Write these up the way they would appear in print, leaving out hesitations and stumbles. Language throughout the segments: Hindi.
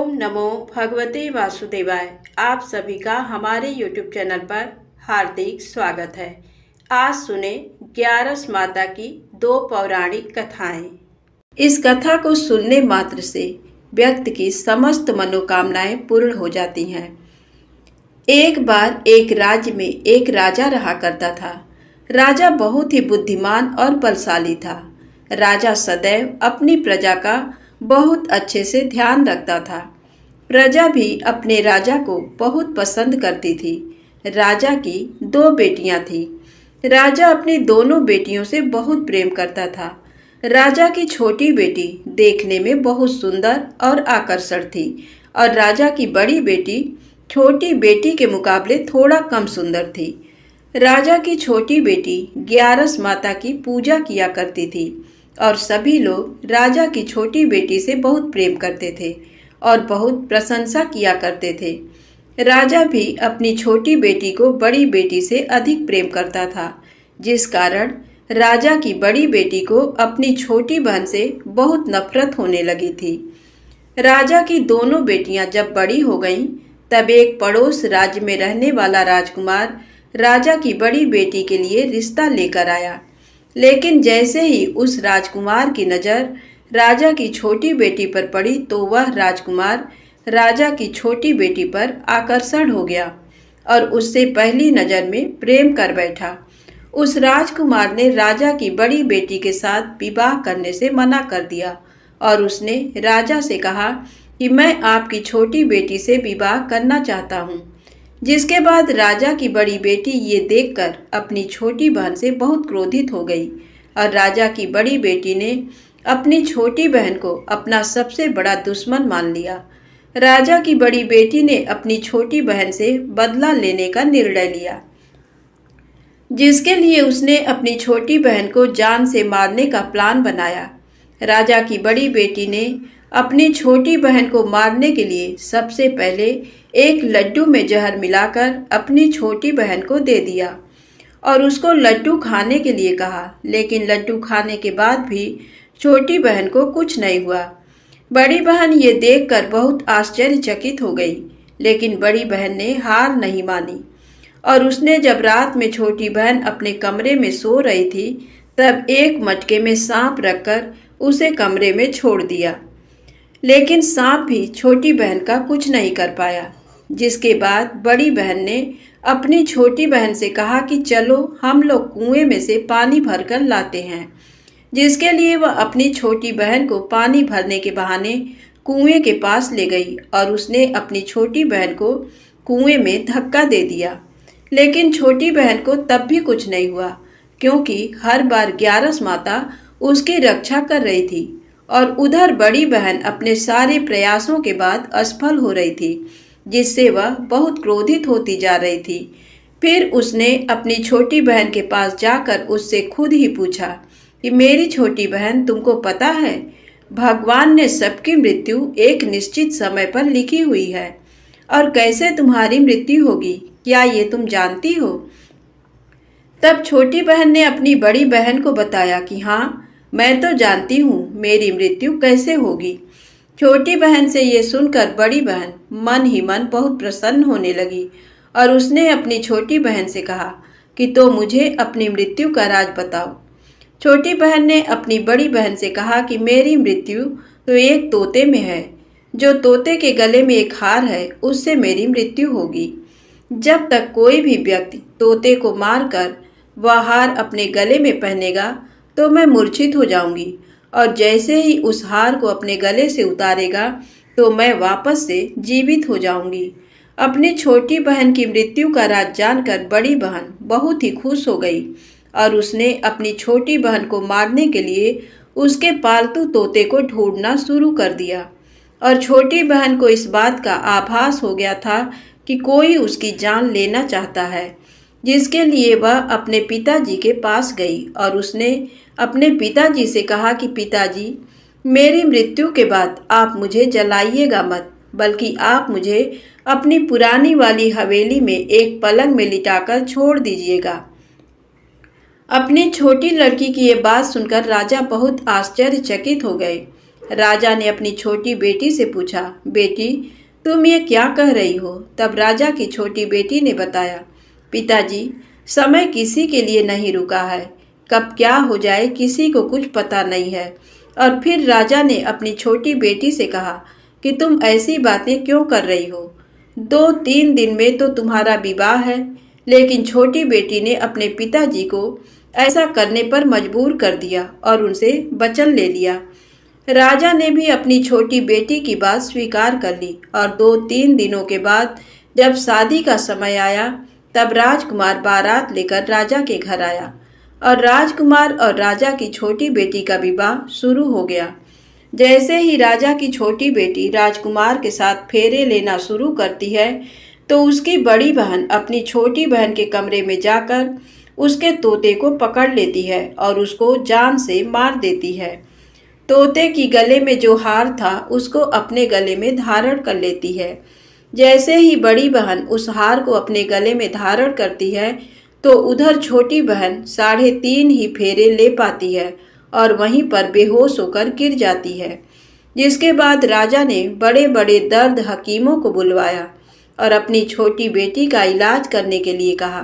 ओम नमो भगवते वासुदेवाय। आप सभी का हमारे YouTube चैनल पर हार्दिक स्वागत है। आज सुने 11 माता की 2 पौराणिक कथाएं। इस कथा को सुनने मात्र से व्यक्ति की समस्त मनोकामनाएं पूर्ण हो जाती हैं। एक बार एक राज्य में एक राजा रहा करता था। राजा बहुत ही बुद्धिमान और बलशाली था। राजा सदैव अपनी प्रजा का बहुत अच्छे से ध्यान रखता था। प्रजा भी अपने राजा को बहुत पसंद करती थी। राजा की 2 बेटियां थीं। राजा अपनी दोनों बेटियों से बहुत प्रेम करता था। राजा की छोटी बेटी देखने में बहुत सुंदर और आकर्षक थी और राजा की बड़ी बेटी छोटी बेटी के मुकाबले थोड़ा कम सुंदर थी। राजा की छोटी बेटी 11 माता की पूजा किया करती थी और सभी लोग राजा की छोटी बेटी से बहुत प्रेम करते थे और बहुत प्रशंसा किया करते थे। राजा भी अपनी छोटी बेटी को बड़ी बेटी से अधिक प्रेम करता था, जिस कारण राजा की बड़ी बेटी को अपनी छोटी बहन से बहुत नफरत होने लगी थी। राजा की दोनों बेटियां जब बड़ी हो गईं, तब एक पड़ोस राज्य में रहने वाला राजकुमार राजा की बड़ी बेटी के लिए रिश्ता लेकर आया। लेकिन जैसे ही उस राजकुमार की नज़र राजा की छोटी बेटी पर पड़ी तो वह राजकुमार राजा की छोटी बेटी पर आकर्षण हो गया और उससे पहली नज़र में प्रेम कर बैठा। उस राजकुमार ने राजा की बड़ी बेटी के साथ विवाह करने से मना कर दिया और उसने राजा से कहा कि मैं आपकी छोटी बेटी से विवाह करना चाहता हूँ। जिसके बाद राजा की बड़ी बेटी ये देखकर अपनी छोटी बहन से बहुत क्रोधित हो गई और राजा की बड़ी बेटी ने अपनी छोटी बहन को अपना सबसे बड़ा दुश्मन मान लिया। राजा की बड़ी बेटी ने अपनी छोटी बहन से बदला लेने का निर्णय लिया, जिसके लिए उसने अपनी छोटी बहन को जान से मारने का प्लान बनाया। राजा की बड़ी बेटी ने अपनी छोटी बहन को मारने के लिए सबसे पहले एक लड्डू में जहर मिलाकर अपनी छोटी बहन को दे दिया और उसको लड्डू खाने के लिए कहा। लेकिन लड्डू खाने के बाद भी छोटी बहन को कुछ नहीं हुआ। बड़ी बहन ये देखकर बहुत आश्चर्यचकित हो गई, लेकिन बड़ी बहन ने हार नहीं मानी और उसने जब रात में छोटी बहन अपने कमरे में सो रही थी, तब एक मटके में सांप रखकर उसे कमरे में छोड़ दिया। लेकिन सांप भी छोटी बहन का कुछ नहीं कर पाया। जिसके बाद बड़ी बहन ने अपनी छोटी बहन से कहा कि चलो हम लोग कुएं में से पानी भरकर लाते हैं। जिसके लिए वह अपनी छोटी बहन को पानी भरने के बहाने कुएं के पास ले गई और उसने अपनी छोटी बहन को कुएं में धक्का दे दिया। लेकिन छोटी बहन को तब भी कुछ नहीं हुआ, क्योंकि हर बार 11 माता उसकी रक्षा कर रही थी और उधर बड़ी बहन अपने सारे प्रयासों के बाद असफल हो रही थी, जिससे वह बहुत क्रोधित होती जा रही थी। फिर उसने अपनी छोटी बहन के पास जाकर उससे खुद ही पूछा कि मेरी छोटी बहन, तुमको पता है भगवान ने सबकी मृत्यु एक निश्चित समय पर लिखी हुई है और कैसे तुम्हारी मृत्यु होगी, क्या ये तुम जानती हो? तब छोटी बहन ने अपनी बड़ी बहन को बताया कि हाँ, मैं तो जानती हूँ मेरी मृत्यु कैसे होगी। छोटी बहन से ये सुनकर बड़ी बहन मन ही मन बहुत प्रसन्न होने लगी और उसने अपनी छोटी बहन से कहा कि तो मुझे अपनी मृत्यु का राज बताओ। छोटी बहन ने अपनी बड़ी बहन से कहा कि मेरी मृत्यु तो एक तोते में है। जो तोते के गले में एक हार है, उससे मेरी मृत्यु होगी। जब तक कोई भी व्यक्ति तोते को मारकर वह हार अपने गले में पहनेगा तो मैं मूर्छित हो जाऊंगी और जैसे ही उस हार को अपने गले से उतारेगा तो मैं वापस से जीवित हो जाऊंगी। अपनी छोटी बहन की मृत्यु का राज जानकर बड़ी बहन बहुत ही खुश हो गई और उसने अपनी छोटी बहन को मारने के लिए उसके पालतू तोते को ढूंढना शुरू कर दिया और छोटी बहन को इस बात का आभास हो गया था कि कोई उसकी जान लेना चाहता है, जिसके लिए वह अपने पिताजी के पास गई और उसने अपने पिताजी से कहा कि पिताजी, मेरी मृत्यु के बाद आप मुझे जलाइएगा मत, बल्कि आप मुझे अपनी पुरानी वाली हवेली में एक पलंग में लिटाकर छोड़ दीजिएगा। अपनी छोटी लड़की की ये बात सुनकर राजा बहुत आश्चर्यचकित हो गए। राजा ने अपनी छोटी बेटी से पूछा, बेटी तुम ये क्या कह रही हो? तब राजा की छोटी बेटी ने बताया, पिताजी समय किसी के लिए नहीं रुका है, कब क्या हो जाए किसी को कुछ पता नहीं है। और फिर राजा ने अपनी छोटी बेटी से कहा कि तुम ऐसी बातें क्यों कर रही हो? 2-3 दिन में तो तुम्हारा विवाह है। लेकिन छोटी बेटी ने अपने पिताजी को ऐसा करने पर मजबूर कर दिया और उनसे वचन ले लिया। राजा ने भी अपनी छोटी बेटी की बात स्वीकार कर ली और 2-3 दिनों के बाद जब शादी का समय आया तब राजकुमार बारात लेकर राजा के घर आया और राजकुमार और राजा की छोटी बेटी का विवाह शुरू हो गया। जैसे ही राजा की छोटी बेटी राजकुमार के साथ फेरे लेना शुरू करती है तो उसकी बड़ी बहन अपनी छोटी बहन के कमरे में जाकर उसके तोते को पकड़ लेती है और उसको जान से मार देती है। तोते की गले में जो हार था उसको अपने गले में धारण कर लेती है। जैसे ही बड़ी बहन उस हार को अपने गले में धारण करती है तो उधर छोटी बहन 3.5 ही फेरे ले पाती है और वहीं पर बेहोश होकर गिर जाती है। जिसके बाद राजा ने बड़े बड़े दर्द हकीमों को बुलवाया और अपनी छोटी बेटी का इलाज करने के लिए कहा।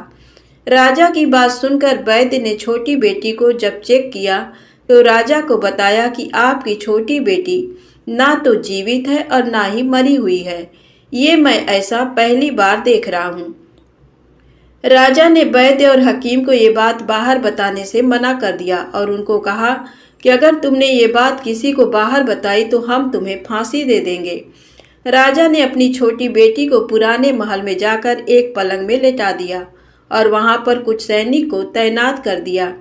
राजा की बात सुनकर वैद्य ने छोटी बेटी को जब चेक किया तो राजा को बताया कि आपकी छोटी बेटी ना तो जीवित है और ना ही मरी हुई है। ये मैं ऐसा पहली बार देख रहा हूँ। राजा ने वैद्य और हकीम को ये बात बाहर बताने से मना कर दिया और उनको कहा कि अगर तुमने ये बात किसी को बाहर बताई तो हम तुम्हें फांसी दे देंगे। राजा ने अपनी छोटी बेटी को पुराने महल में जाकर एक पलंग में लेटा दिया और वहां पर कुछ सैनिक को तैनात कर दिया।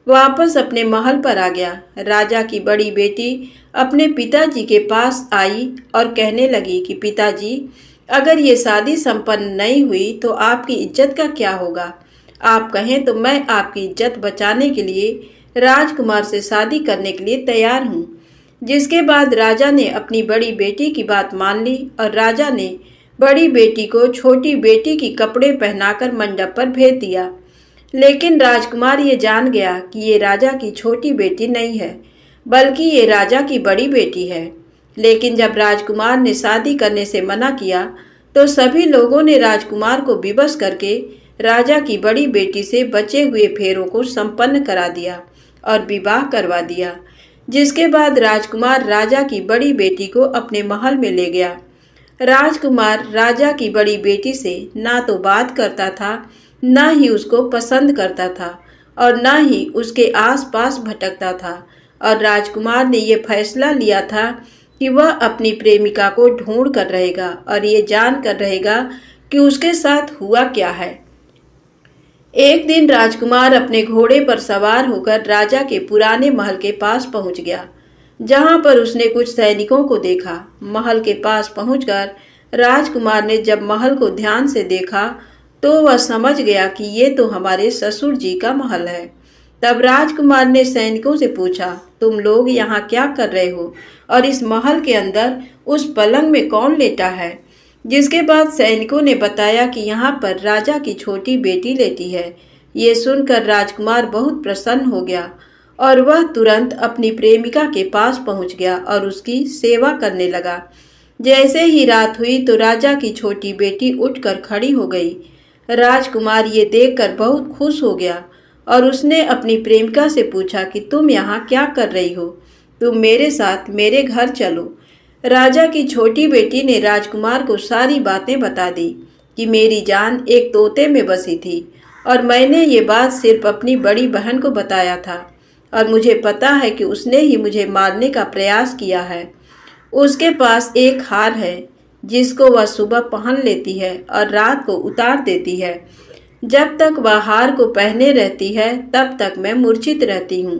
वापस अपने महल पर आ गया। राजा की बड़ी बेटी अपने पिताजी के पास आई और कहने लगी कि पिताजी, अगर ये शादी संपन्न नहीं हुई तो आपकी इज्जत का क्या होगा? आप कहें तो मैं आपकी इज्जत बचाने के लिए राजकुमार से शादी करने के लिए तैयार हूँ। जिसके बाद राजा ने अपनी बड़ी बेटी की बात मान ली और राजा ने बड़ी बेटी को छोटी बेटी की कपड़े पहनाकर मंडप पर भेज दिया। लेकिन राजकुमार ये जान गया कि ये राजा की छोटी बेटी नहीं है, बल्कि ये राजा की बड़ी बेटी है। लेकिन जब राजकुमार ने शादी करने से मना किया तो सभी लोगों ने राजकुमार को विवश करके राजा की बड़ी बेटी से बचे हुए फेरों को संपन्न करा दिया और विवाह करवा दिया। जिसके बाद राजकुमार राजा की बड़ी बेटी को अपने महल में ले गया। राजकुमार राजा की बड़ी बेटी से ना तो बात करता था, ना ही उसको पसंद करता था और ना ही उसके आसपास भटकता था। और राजकुमार ने ये फैसला लिया था कि वह अपनी प्रेमिका को ढूंढ कर रहेगा और ये जान कर रहेगा कि उसके साथ हुआ क्या है। एक दिन राजकुमार अपने घोड़े पर सवार होकर राजा के पुराने महल के पास पहुंच गया, जहां पर उसने कुछ सैनिकों को देखा। महल के पास पहुंचकर राजकुमार ने जब महल को ध्यान से देखा तो वह समझ गया कि ये तो हमारे ससुर जी का महल है। तब राजकुमार ने सैनिकों से पूछा, तुम लोग यहाँ क्या कर रहे हो और इस महल के अंदर उस पलंग में कौन लेटा है? जिसके बाद सैनिकों ने बताया कि यहाँ पर राजा की छोटी बेटी लेटी है। ये सुनकर राजकुमार बहुत प्रसन्न हो गया और वह तुरंत अपनी प्रेमिका के पास पहुँच गया और उसकी सेवा करने लगा। जैसे ही रात हुई तो राजा की छोटी बेटी उठकर खड़ी हो गई। राजकुमार ये देखकर बहुत खुश हो गया और उसने अपनी प्रेमिका से पूछा कि तुम यहाँ क्या कर रही हो? तुम मेरे साथ मेरे घर चलो। राजा की छोटी बेटी ने राजकुमार को सारी बातें बता दी कि मेरी जान एक तोते में बसी थी और मैंने ये बात सिर्फ अपनी बड़ी बहन को बताया था और मुझे पता है कि उसने ही मुझे मारने का प्रयास किया है। उसके पास एक हार है जिसको वह सुबह पहन लेती है और रात को उतार देती है। जब तक वह हार को पहने रहती है तब तक मैं मूर्छित रहती हूँ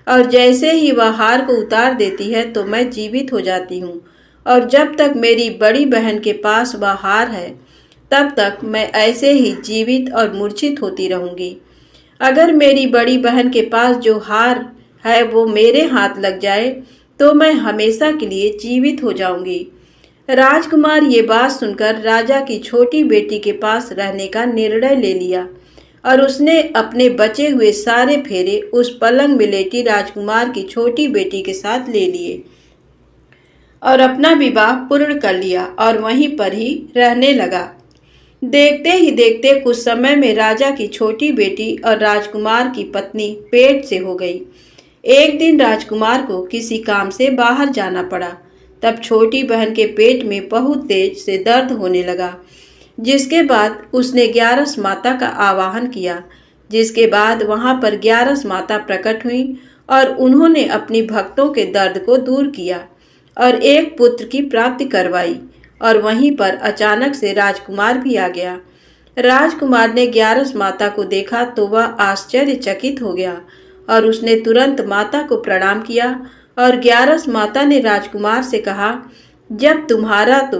और जैसे ही वह हार को उतार देती है तो मैं जीवित हो जाती हूँ और जब तक मेरी बड़ी बहन के पास वह हार है तब तक मैं ऐसे ही जीवित और मूर्छित होती रहूँगी। अगर मेरी बड़ी बहन के पास जो हार है वो मेरे हाथ लग जाए तो मैं हमेशा के लिए जीवित हो जाऊंगी। राजकुमार ये बात सुनकर राजा की छोटी बेटी के पास रहने का निर्णय ले लिया और उसने अपने बचे हुए सारे फेरे उस पलंग में लेटी राजकुमार की छोटी बेटी के साथ ले लिए। और अपना विवाह पूर्ण कर लिया और वहीं पर ही रहने लगा। देखते ही देखते कुछ समय में राजा की छोटी बेटी और राजकुमार की पत्नी पेट से हो गई। एक दिन राजकुमार को किसी काम से बाहर जाना पड़ा। तब छोटी बहन के पेट में बहुत तेज से दर्द होने लगा, जिसके बाद उसने 11 माता का आवाहन किया। जिसके बाद वहां पर 11 माता प्रकट हुई और उन्होंने अपनी भक्तों के दर्द को दूर किया और एक पुत्र की प्राप्ति करवाई। और वहीं पर अचानक से राजकुमार भी आ गया। राजकुमार ने 11 माता को देखा तो वह आश्चर्यचकित हो गया और उसने तुरंत माता को प्रणाम किया। और 11 माता ने राजकुमार से कहा, जब तुम्हारा तो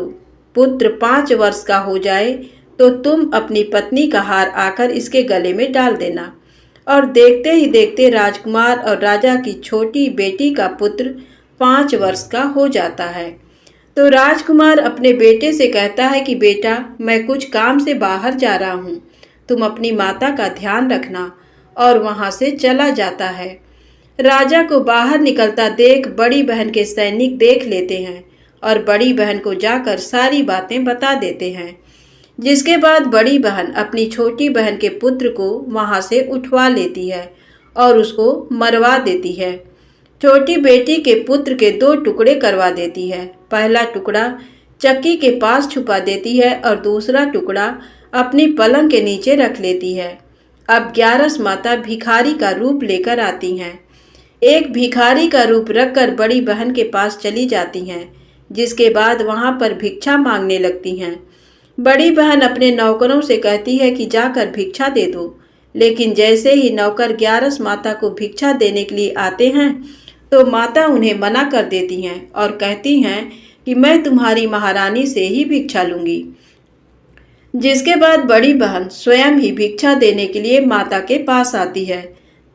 पुत्र 5 वर्ष का हो जाए तो तुम अपनी पत्नी का हार आकर इसके गले में डाल देना। और देखते ही देखते राजकुमार और राजा की छोटी बेटी का पुत्र 5 वर्ष का हो जाता है। तो राजकुमार अपने बेटे से कहता है कि बेटा, मैं कुछ काम से बाहर जा रहा हूँ, तुम अपनी माता का ध्यान रखना। और वहाँ से चला जाता है। राजा को बाहर निकलता देख बड़ी बहन के सैनिक देख लेते हैं और बड़ी बहन को जाकर सारी बातें बता देते हैं। जिसके बाद बड़ी बहन अपनी छोटी बहन के पुत्र को वहाँ से उठवा लेती है और उसको मरवा देती है। छोटी बेटी के पुत्र के 2 टुकड़े करवा देती है। पहला टुकड़ा चक्की के पास छुपा देती है और दूसरा टुकड़ा अपनी पलंग के नीचे रख लेती है। अब 11 माता भिखारी का रूप लेकर आती हैं। एक भिखारी का रूप रखकर बड़ी बहन के पास चली जाती हैं, जिसके बाद वहां पर भिक्षा मांगने लगती हैं। बड़ी बहन अपने नौकरों से कहती है कि जाकर भिक्षा दे दो, लेकिन जैसे ही नौकर 11 माता को भिक्षा देने के लिए आते हैं तो माता उन्हें मना कर देती हैं और कहती हैं कि मैं तुम्हारी महारानी से ही भिक्षा लूंगी। जिसके बाद बड़ी बहन स्वयं ही भिक्षा देने के लिए माता के पास आती है।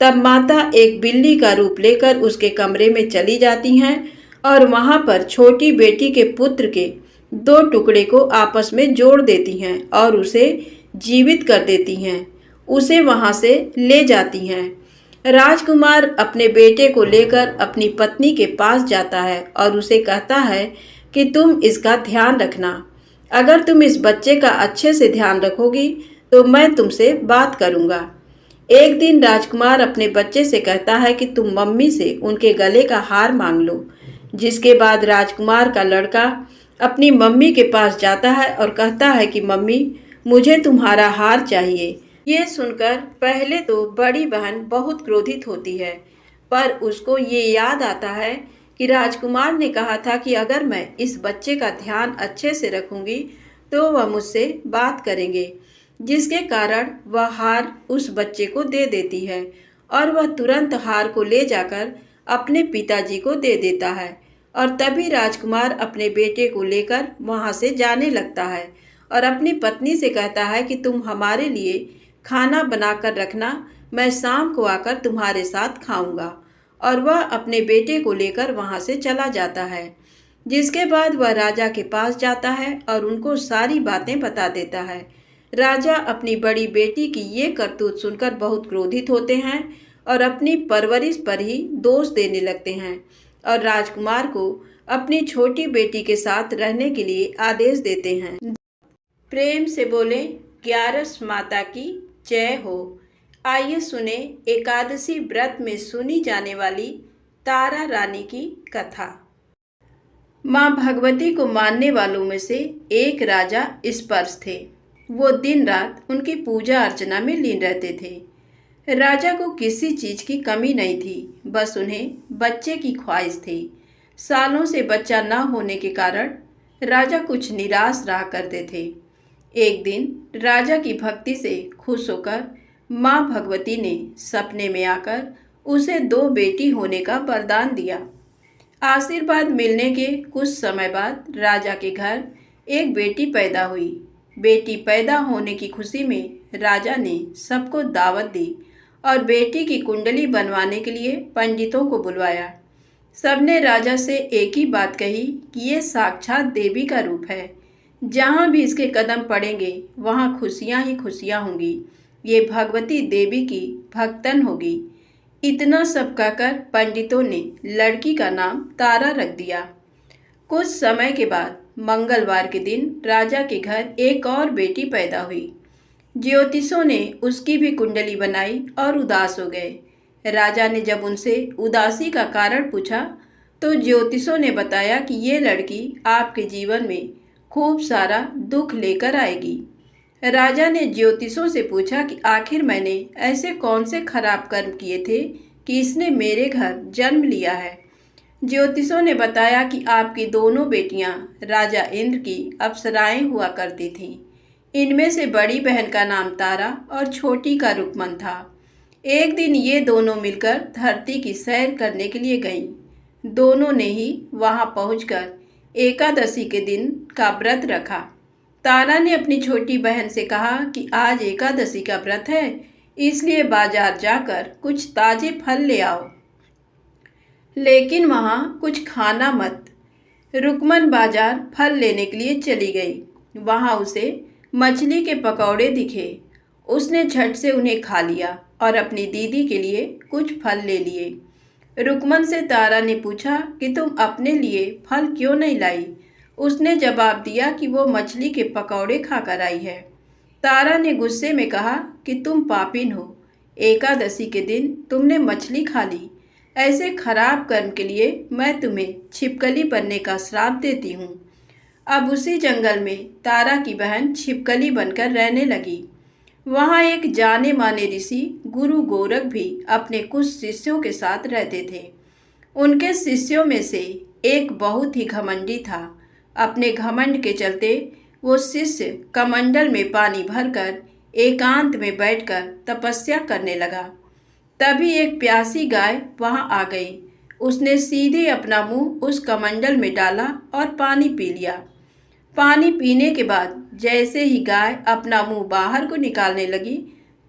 तब माता एक बिल्ली का रूप लेकर उसके कमरे में चली जाती हैं और वहां पर छोटी बेटी के पुत्र के 2 टुकड़े को आपस में जोड़ देती हैं और उसे जीवित कर देती हैं। उसे वहां से ले जाती हैं। राजकुमार अपने बेटे को लेकर अपनी पत्नी के पास जाता है और उसे कहता है कि तुम इसका ध्यान रखना। अगर तुम इस बच्चे का अच्छे से ध्यान रखोगी तो मैं तुमसे बात करूंगा। एक दिन राजकुमार अपने बच्चे से कहता है कि तुम मम्मी से उनके गले का हार मांग लो। जिसके बाद राजकुमार का लड़का अपनी मम्मी के पास जाता है और कहता है कि मम्मी, मुझे तुम्हारा हार चाहिए। ये सुनकर पहले तो बड़ी बहन बहुत क्रोधित होती है, पर उसको ये याद आता है कि राजकुमार ने कहा था कि अगर मैं इस बच्चे का ध्यान अच्छे से रखूंगी तो वह मुझसे बात करेंगे। जिसके कारण वह हार उस बच्चे को दे देती है और वह तुरंत हार को ले जाकर अपने पिताजी को दे देता है। और तभी राजकुमार अपने बेटे को लेकर वहां से जाने लगता है और अपनी पत्नी से कहता है कि तुम हमारे लिए खाना बनाकर रखना, मैं शाम को आकर तुम्हारे साथ खाऊंगा। और वह अपने बेटे को लेकर वहां से चला जाता है। जिसके बाद वह राजा के पास जाता है और उनको सारी बातें बता देता है। राजा अपनी बड़ी बेटी की ये करतूत सुनकर बहुत क्रोधित होते हैं और अपनी परवरिश पर ही दोष देने लगते हैं और राजकुमार को अपनी छोटी बेटी के साथ रहने के लिए आदेश देते हैं। प्रेम से बोले 11 माता की जय हो। आइए सुने एकादशी व्रत में सुनी जाने वाली तारा रानी की कथा। माँ भगवती को मानने वालों में से एक राजा स्पर्श थे। वो दिन रात उनकी पूजा अर्चना में लीन रहते थे। राजा को किसी चीज की कमी नहीं थी, बस उन्हें बच्चे की ख्वाहिश थी। सालों से बच्चा न होने के कारण राजा कुछ निराश रहा करते थे। एक दिन राजा की भक्ति से खुश होकर माँ भगवती ने सपने में आकर उसे 2 बेटी होने का वरदान दिया। आशीर्वाद मिलने के कुछ समय बाद राजा के घर एक बेटी पैदा हुई। बेटी पैदा होने की खुशी में राजा ने सबको दावत दी और बेटी की कुंडली बनवाने के लिए पंडितों को बुलवाया। सबने राजा से एक ही बात कही कि ये साक्षात देवी का रूप है, जहाँ भी इसके कदम पड़ेंगे वहाँ खुशियाँ ही खुशियाँ होंगी। ये भगवती देवी की भक्तन होगी। इतना सब कहकर पंडितों ने लड़की का नाम तारा रख दिया। कुछ समय के बाद मंगलवार के दिन राजा के घर एक और बेटी पैदा हुई। ज्योतिषों ने उसकी भी कुंडली बनाई और उदास हो गए। राजा ने जब उनसे उदासी का कारण पूछा तो ज्योतिषों ने बताया कि ये लड़की आपके जीवन में खूब सारा दुख लेकर आएगी। राजा ने ज्योतिषों से पूछा कि आखिर मैंने ऐसे कौन से खराब कर्म किए थे कि इसने मेरे घर जन्म लिया है। ज्योतिषों ने बताया कि आपकी दोनों बेटियां राजा इंद्र की अप्सराएं हुआ करती थीं। इनमें से बड़ी बहन का नाम तारा और छोटी का रुक्मन था। एक दिन ये दोनों मिलकर धरती की सैर करने के लिए गईं। दोनों ने ही वहां पहुंचकर एकादशी के दिन का व्रत रखा। तारा ने अपनी छोटी बहन से कहा कि आज एकादशी का व्रत है, इसलिए बाजार जाकर कुछ ताजे फल ले आओ, लेकिन वहाँ कुछ खाना मत। रुक्मन बाजार फल लेने के लिए चली गई। वहाँ उसे मछली के पकौड़े दिखे। उसने झट से उन्हें खा लिया और अपनी दीदी के लिए कुछ फल ले लिए। रुक्मन से तारा ने पूछा कि तुम अपने लिए फल क्यों नहीं लाई। उसने जवाब दिया कि वो मछली के पकौड़े खाकर आई है। तारा ने गुस्से में कहा कि तुम पापिन हो, एकादशी के दिन तुमने मछली खा ली। ऐसे खराब कर्म के लिए मैं तुम्हें छिपकली बनने का श्राप देती हूँ। अब उसी जंगल में तारा की बहन छिपकली बनकर रहने लगी। वहाँ एक जाने माने ऋषि गुरु गोरख भी अपने कुछ शिष्यों के साथ रहते थे। उनके शिष्यों में से एक बहुत ही घमंडी था। अपने घमंड के चलते वो शिष्य कमंडल में पानी भरकर एकांत में बैठकर तपस्या करने लगा। तभी एक प्यासी गाय वहां आ गई। उसने सीधे अपना मुंह उस कमंडल में डाला और पानी पी लिया। पानी पीने के बाद जैसे ही गाय अपना मुंह बाहर को निकालने लगी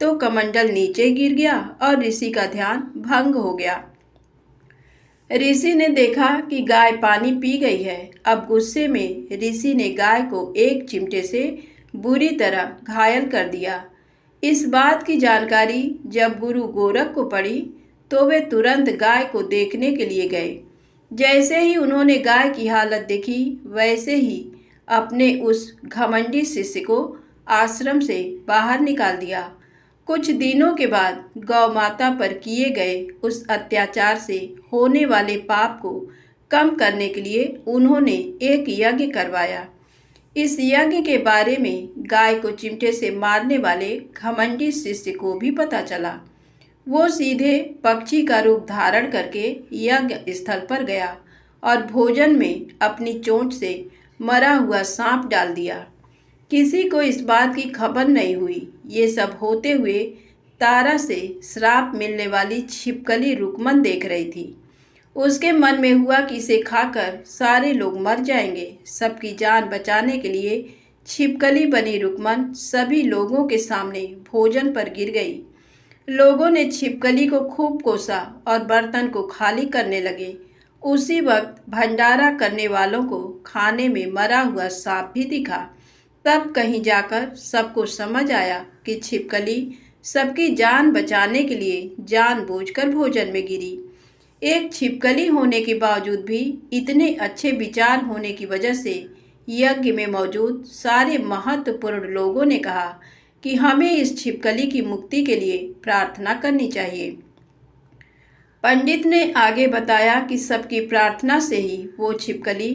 तो कमंडल नीचे गिर गया और ऋषि का ध्यान भंग हो गया। ऋषि ने देखा कि गाय पानी पी गई है। अब गुस्से में ऋषि ने गाय को एक चिमटे से बुरी तरह घायल कर दिया। इस बात की जानकारी जब गुरु गोरख को पड़ी तो वे तुरंत गाय को देखने के लिए गए। जैसे ही उन्होंने गाय की हालत देखी वैसे ही अपने उस घमंडी शिष्य को आश्रम से बाहर निकाल दिया। कुछ दिनों के बाद गौ माता पर किए गए उस अत्याचार से होने वाले पाप को कम करने के लिए उन्होंने एक यज्ञ करवाया। इस यज्ञ के बारे में गाय को चिमटे से मारने वाले घमंडी शिष्य को भी पता चला। वो सीधे पक्षी का रूप धारण करके यज्ञ स्थल पर गया और भोजन में अपनी चोंच से मरा हुआ सांप डाल दिया। किसी को इस बात की खबर नहीं हुई। ये सब होते हुए तारा से श्राप मिलने वाली छिपकली रुक्मन देख रही थी। उसके मन में हुआ कि इसे खाकर सारे लोग मर जाएंगे। सबकी जान बचाने के लिए छिपकली बनी रुक्मन सभी लोगों के सामने भोजन पर गिर गई। लोगों ने छिपकली को खूब कोसा और बर्तन को खाली करने लगे। उसी वक्त भंडारा करने वालों को खाने में मरा हुआ सांप भी दिखा। तब कहीं जाकर सबको समझ आया कि छिपकली सबकी जान बचाने के लिए जानबूझकर भोजन में गिरी। एक छिपकली होने के बावजूद भी इतने अच्छे विचार होने की वजह से यज्ञ में मौजूद सारे महत्वपूर्ण लोगों ने कहा कि हमें इस छिपकली की मुक्ति के लिए प्रार्थना करनी चाहिए। पंडित ने आगे बताया कि सबकी प्रार्थना से ही वो छिपकली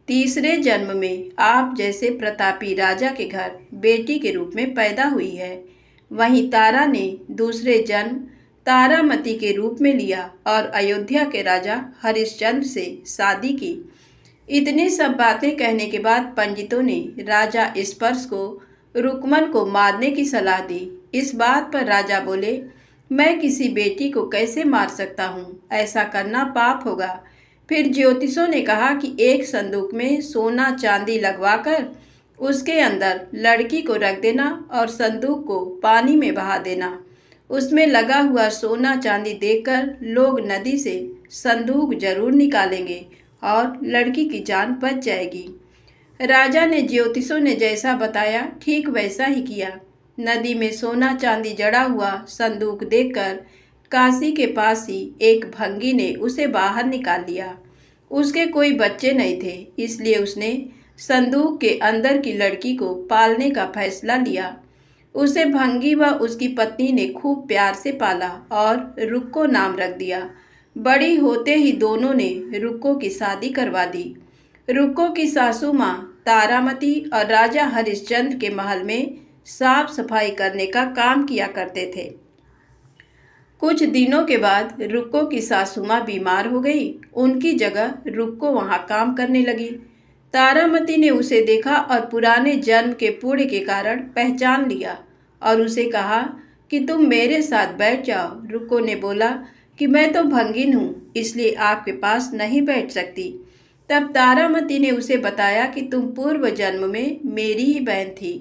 तीसरे जन्म में आप जैसे प्रतापी राजा के घर बेटी के रूप में पैदा हुई है। वहीं तारा ने दूसरे जन्म तारामती के रूप में लिया और अयोध्या के राजा हरिश्चंद्र से शादी की। इतनी सब बातें कहने के बाद पंडितों ने राजा स्पर्श को रुक्मन को मारने की सलाह दी। इस बात पर राजा बोले, मैं किसी बेटी को कैसे मार सकता हूँ, ऐसा करना पाप होगा। फिर ज्योतिषों ने कहा कि एक संदूक में सोना चांदी लगवाकर उसके अंदर लड़की को रख देना और संदूक को पानी में बहा देना। उसमें लगा हुआ सोना चांदी देखकर लोग नदी से संदूक जरूर निकालेंगे और लड़की की जान बच जाएगी। राजा ने ज्योतिषों ने जैसा बताया ठीक वैसा ही किया। नदी में सोना चांदी जड़ा हुआ संदूक देखकर काशी के पास ही एक भंगी ने उसे बाहर निकाल लिया। उसके कोई बच्चे नहीं थे, इसलिए उसने संदूक के अंदर की लड़की को पालने का फैसला लिया। उसे भंगी व उसकी पत्नी ने खूब प्यार से पाला और रुक्को नाम रख दिया। बड़ी होते ही दोनों ने रुक्को की शादी करवा दी। रुक्को की सासू माँ तारामती और राजा हरिश्चंद्र के महल में साफ सफाई करने का काम किया करते थे। कुछ दिनों के बाद रुक्को की सासू माँ बीमार हो गई। उनकी जगह रुक्को वहाँ काम करने लगी। तारामती ने उसे देखा और पुराने जन्म के पुण्य के कारण पहचान लिया और उसे कहा कि तुम मेरे साथ बैठ जाओ। रुक्को ने बोला कि मैं तो भंगिन हूँ, इसलिए आपके पास नहीं बैठ सकती। तब तारामती ने उसे बताया कि तुम पूर्व जन्म में मेरी ही बहन थी।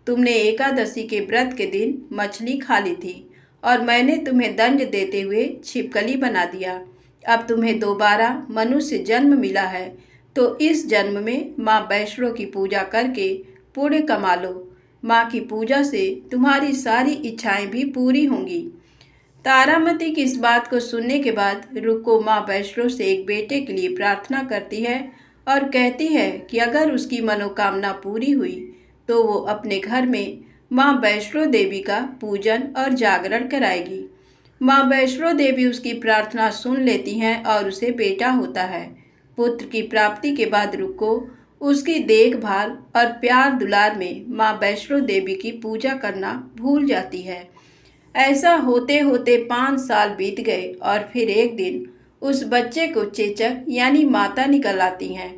तुमने एकादशी के व्रत के दिन मछली खा ली थी और मैंने तुम्हें दंड देते हुए छिपकली बना दिया। अब तुम्हें दोबारा मनुष्य जन्म मिला है, तो इस जन्म में माँ वैष्णो की पूजा करके पुण्य कमा लो। माँ की पूजा से तुम्हारी सारी इच्छाएं भी पूरी होंगी। तारामती की इस बात को सुनने के बाद रुक्को माँ वैष्णो से एक बेटे के लिए प्रार्थना करती है और कहती है कि अगर उसकी मनोकामना पूरी हुई तो वो अपने घर में माँ वैष्णो देवी का पूजन और जागरण कराएगी। माँ वैष्णो देवी उसकी प्रार्थना सुन लेती हैं और उसे बेटा होता है। पुत्र की प्राप्ति के बाद रुक्को उसकी देखभाल और प्यार दुलार में माँ वैष्णो देवी की पूजा करना भूल जाती है। ऐसा होते होते 5 साल बीत गए और फिर एक दिन उस बच्चे को चेचक यानी माता निकल आती हैं।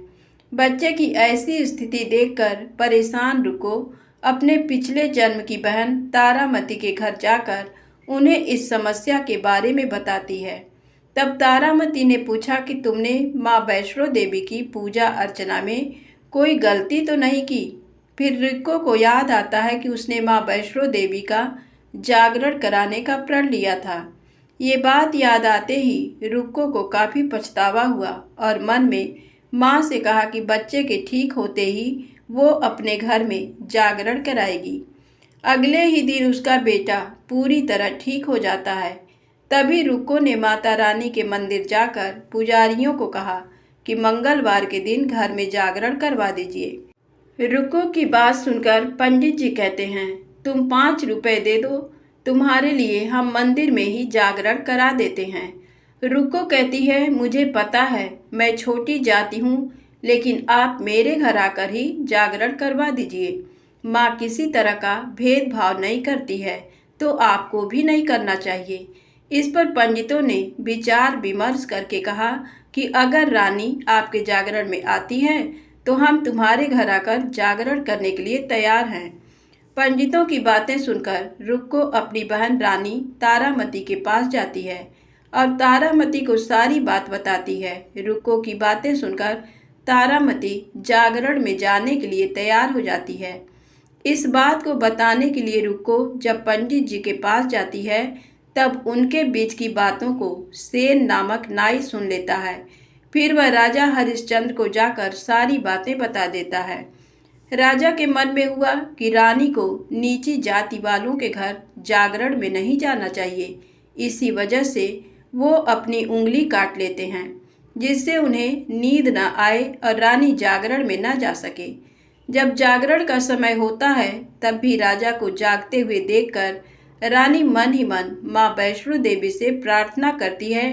बच्चे की ऐसी स्थिति देखकर परेशान रुक्को अपने पिछले जन्म की बहन तारामती के घर जाकर उन्हें इस समस्या के बारे में बताती है। तब तारामती ने पूछा कि तुमने माँ वैष्णो देवी की पूजा अर्चना में कोई गलती तो नहीं की। फिर रुक्को को याद आता है कि उसने माँ वैष्णो देवी का जागरण कराने का प्रण लिया था। ये बात याद आते ही रुक्को को काफ़ी पछतावा हुआ और मन में माँ से कहा कि बच्चे के ठीक होते ही वो अपने घर में जागरण कराएगी। अगले ही दिन उसका बेटा पूरी तरह ठीक हो जाता है। तभी रुक्को ने माता रानी के मंदिर जाकर पुजारियों को कहा कि मंगलवार के दिन घर में जागरण करवा दीजिए। रुक्को की बात सुनकर पंडित जी कहते हैं, तुम 5 रुपए दे दो, तुम्हारे लिए हम मंदिर में ही जागरण करा देते हैं। रुक्को कहती है, मुझे पता है मैं छोटी जाति हूँ, लेकिन आप मेरे घर आकर ही जागरण करवा दीजिए। माँ किसी तरह का भेदभाव नहीं करती है, तो आपको भी नहीं करना चाहिए। इस पर पंडितों ने विचार विमर्श करके कहा कि अगर रानी आपके जागरण में आती है तो हम तुम्हारे घर आकर जागरण करने के लिए तैयार हैं। पंडितों की बातें सुनकर रुक्को अपनी बहन रानी तारामती के पास जाती है और तारामती को सारी बात बताती है। रुक्को की बातें सुनकर तारामती जागरण में जाने के लिए तैयार हो जाती है। इस बात को बताने के लिए रुक्को जब पंडित जी के पास जाती है तब उनके बीच की बातों को सेन नामक नाई सुन लेता है। फिर वह राजा हरिश्चंद्र को जाकर सारी बातें बता देता है। राजा के मन में हुआ कि रानी को नीची जाति वालों के घर जागरण में नहीं जाना चाहिए। इसी वजह से वो अपनी उंगली काट लेते हैं, जिससे उन्हें नींद न आए और रानी जागरण में न जा सके। जब जागरण का समय होता है तब भी राजा को जागते हुए देखकर रानी मन ही मन माँ वैष्णो देवी से प्रार्थना करती है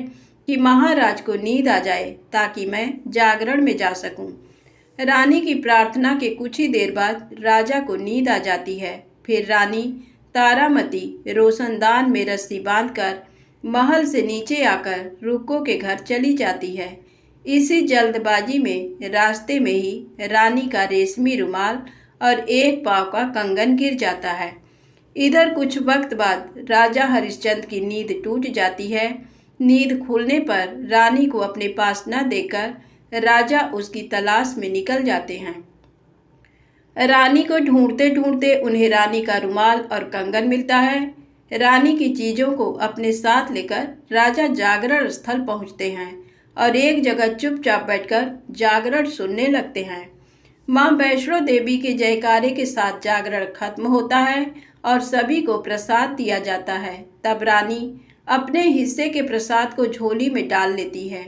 कि महाराज को नींद आ जाए ताकि मैं जागरण में जा सकूं। रानी की प्रार्थना के कुछ ही देर बाद राजा को नींद आ जाती है। फिर रानी तारामती रोशनदान में रस्सी बांधकर महल से नीचे आकर रुक्को के घर चली जाती है। इसी जल्दबाजी में रास्ते में ही रानी का रेशमी रुमाल और एक पाँव का कंगन गिर जाता है। इधर कुछ वक्त बाद राजा हरिश्चंद्र की नींद टूट जाती है। नींद खुलने पर रानी को अपने पास न देखकर राजा उसकी तलाश में निकल जाते हैं। रानी को ढूंढते ढूंढते उन्हें रानी का रुमाल और कंगन मिलता है। रानी की चीज़ों को अपने साथ लेकर राजा जागरण स्थल पहुंचते हैं और एक जगह चुपचाप बैठकर जागरण सुनने लगते हैं। माँ वैष्णो देवी के जयकारे के साथ जागरण खत्म होता है और सभी को प्रसाद दिया जाता है। तब रानी अपने हिस्से के प्रसाद को झोली में डाल लेती है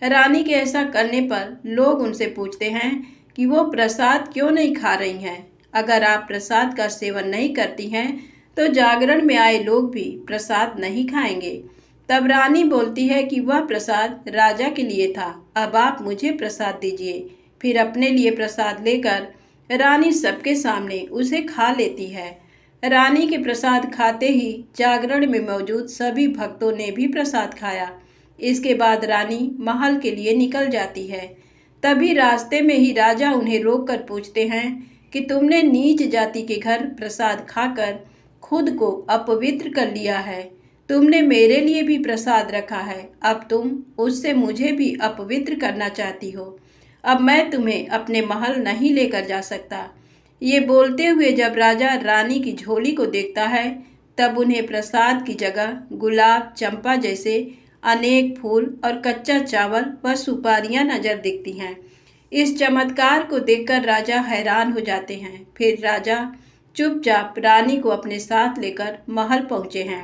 रानी के ऐसा करने पर लोग उनसे पूछते हैं कि वो प्रसाद क्यों नहीं खा रही हैं। अगर आप प्रसाद का सेवन नहीं करती हैं तो जागरण में आए लोग भी प्रसाद नहीं खाएंगे। तब रानी बोलती है कि वह प्रसाद राजा के लिए था, अब आप मुझे प्रसाद दीजिए। फिर अपने लिए प्रसाद लेकर रानी सबके सामने उसे खा लेती है। रानी के प्रसाद खाते ही जागरण में मौजूद सभी भक्तों ने भी प्रसाद खाया। इसके बाद रानी महल के लिए निकल जाती है। तभी रास्ते में ही राजा उन्हें रोककर पूछते हैं कि तुमने नीच जाति के घर प्रसाद खाकर खुद को अपवित्र कर लिया है। तुमने मेरे लिए भी प्रसाद रखा है, अब तुम उससे मुझे भी अपवित्र करना चाहती हो। अब मैं तुम्हें अपने महल नहीं लेकर जा सकता। ये बोलते हुए जब राजा रानी की झोली को देखता है तब उन्हें प्रसाद की जगह गुलाब, चंपा जैसे अनेक फूल और कच्चा चावल व सुपारियां नजर दिखती हैं। इस चमत्कार को देखकर राजा हैरान हो जाते हैं। फिर राजा चुपचाप रानी को अपने साथ लेकर महल पहुंचे हैं।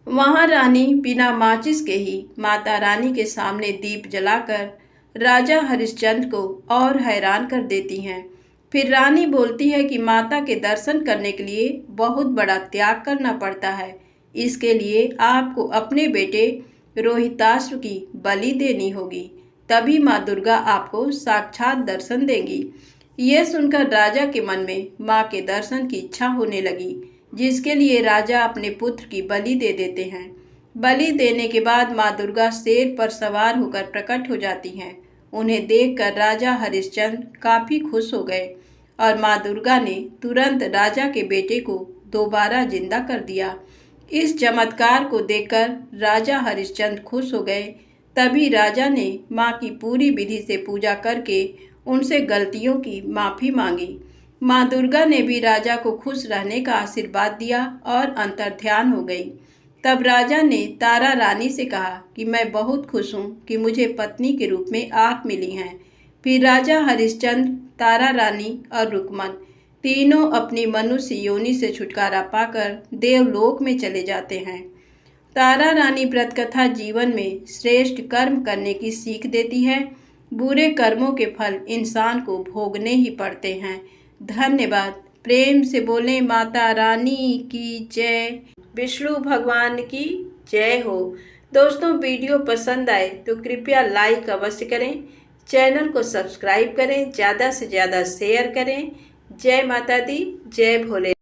वहां रानी बिना माचिस के ही माता रानी के सामने दीप जलाकर राजा हरिश्चंद्र को और हैरान कर देती हैं। फिर रानी बोलती है कि माता के दर्शन करने के लिए बहुत बड़ा त्याग करना पड़ता है। इसके लिए आपको अपने बेटे रोहिताश्व की बलि देनी होगी, तभी माँ दुर्गा आपको साक्षात दर्शन देंगी। यह सुनकर राजा के मन में माँ के दर्शन की इच्छा होने लगी, जिसके लिए राजा अपने पुत्र की बलि दे देते हैं। बलि देने के बाद माँ दुर्गा शेर पर सवार होकर प्रकट हो जाती हैं। उन्हें देखकर राजा हरिश्चंद्र काफी खुश हो गए और माँ दुर्गा ने तुरंत राजा के बेटे को दोबारा जिंदा कर दिया। इस चमत्कार को देखकर राजा हरिश्चंद्र खुश हो गए। तभी राजा ने माँ की पूरी विधि से पूजा करके उनसे गलतियों की माफी मांगी। माँ दुर्गा ने भी राजा को खुश रहने का आशीर्वाद दिया और अंतर्ध्यान हो गई। तब राजा ने तारा रानी से कहा कि मैं बहुत खुश हूँ कि मुझे पत्नी के रूप में आप मिली हैं। फिर राजा हरिश्चंद्र, तारा रानी और रुक्मन तीनों अपनी मनुष्य योनि से छुटकारा पाकर देवलोक में चले जाते हैं। तारा रानी व्रत कथा जीवन में श्रेष्ठ कर्म करने की सीख देती है। बुरे कर्मों के फल इंसान को भोगने ही पड़ते हैं। धन्यवाद। प्रेम से बोलें माता रानी की जय, विष्णु भगवान की जय हो। दोस्तों, वीडियो पसंद आए तो कृपया लाइक अवश्य करें, चैनल को सब्सक्राइब करें, ज़्यादा से ज़्यादा शेयर करें। जय माता दी, जय भोले।